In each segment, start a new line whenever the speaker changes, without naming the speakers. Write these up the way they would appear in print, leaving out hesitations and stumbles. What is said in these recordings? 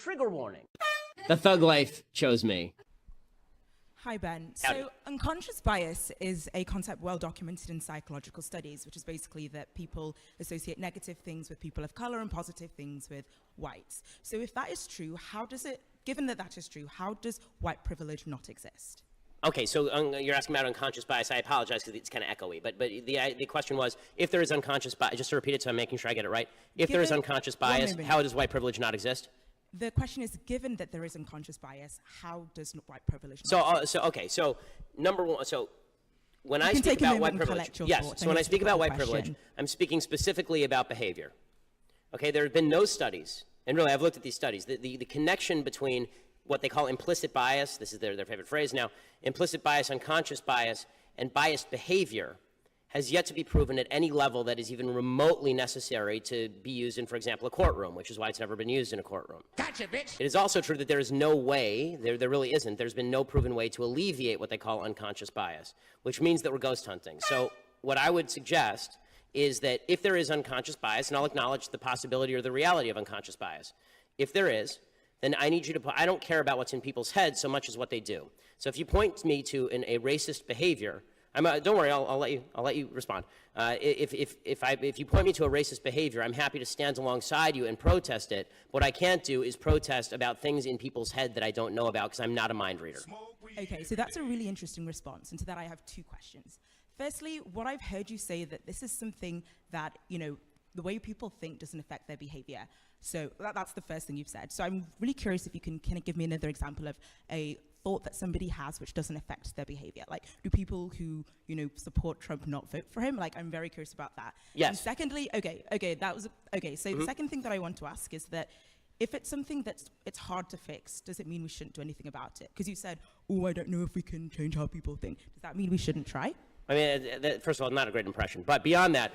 trigger warning. The thug life chose me.
Hi, Ben. So unconscious bias is a concept well documented in psychological studies, which is basically that people associate negative things with people of color and positive things with whites. So if that is true, given that that is true, how does white privilege not exist?
Okay, so you're asking about unconscious bias. I apologize because it's kind of echoey, but the question was, if there is unconscious bias, just to repeat it so I'm making sure I get it right, if there is unconscious bias, how does white privilege not exist?
The question is, given that there is unconscious bias, how does white privilege not exist?
So number one, so when I speak about white privilege, yes, so when I speak about white privilege, I'm speaking specifically about behavior. Okay, there have been no studies, and really I've looked at these studies, the connection between what they call implicit bias, this is their favorite phrase now, implicit bias, unconscious bias, and biased behavior has yet to be proven at any level that is even remotely necessary to be used in, for example, a courtroom, which is why it's never been used in a courtroom.
Gotcha, bitch!
It is also true that there is no way, there really isn't, there's been no proven way to alleviate what they call unconscious bias, which means that we're ghost hunting. So what I would suggest is that if there is unconscious bias, and I'll acknowledge the possibility or the reality of unconscious bias, if there is, then I need you to, I don't care about what's in people's heads so much as what they do. So if you point me to a racist behavior, don't worry, I'll let you respond. If you point me to a racist behavior, I'm happy to stand alongside you and protest it. What I can't do is protest about things in people's head that I don't know about because I'm not a mind reader.
Okay, so that's a really interesting response, and to that I have two questions. Firstly, what I've heard you say that this is something that, the way people think doesn't affect their behavior. So that's the first thing you've said. So I'm really curious if you can kind of give me another example of a thought that somebody has which doesn't affect their behavior. Like, do people who, support Trump not vote for him? Like, I'm very curious about that.
Yes.
And secondly, so the second thing that I want to ask is that if it's something it's hard to fix, does it mean we shouldn't do anything about it? Because you said, I don't know if we can change how people think. Does that mean we shouldn't try?
I mean, first of all, not a great impression. But beyond that,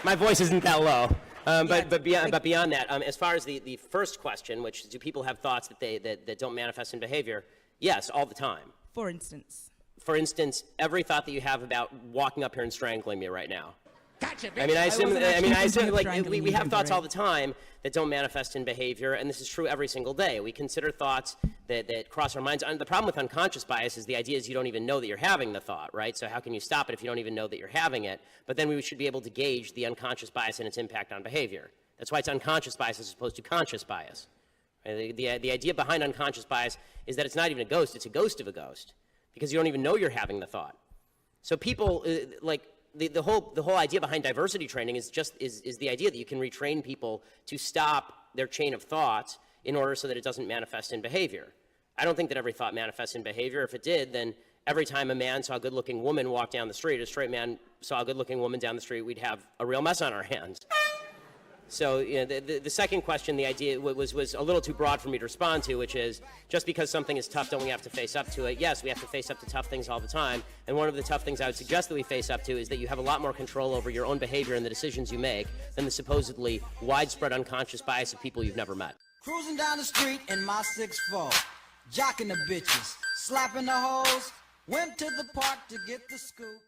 my voice isn't that low. But beyond that, as far as the first question, which is, do people have thoughts that don't manifest in behavior? Yes, all the time.
For instance?
For instance, every thought that you have about walking up here and strangling me right now.
Gotcha, bitch.
I assume like we have thoughts all the time that don't manifest in behavior, and this is true every single day. We consider thoughts that cross our minds. And the problem with unconscious bias is the idea is you don't even know that you're having the thought, right? So how can you stop it if you don't even know that you're having it? But then we should be able to gauge the unconscious bias and its impact on behavior. That's why it's unconscious bias as opposed to conscious bias. The idea behind unconscious bias is that it's not even a ghost, it's a ghost of a ghost, because you don't even know you're having the thought. So people, the whole idea behind diversity training is the idea that you can retrain people to stop their chain of thoughts in order so that it doesn't manifest in behavior. I don't think that every thought manifests in behavior. If it did, then every time a man saw a good-looking woman walk down the street, a straight man saw a good-looking woman down the street, we'd have a real mess on our hands. So the second question, the idea was a little too broad for me to respond to, which is, just because something is tough, don't we have to face up to it? Yes, we have to face up to tough things all the time. And one of the tough things I would suggest that we face up to is that you have a lot more control over your own behavior and the decisions you make than the supposedly widespread unconscious bias of people you've never met.
Cruising down the street in my 6'4", jocking the bitches, slapping the hoes, went to the park to get the scoop.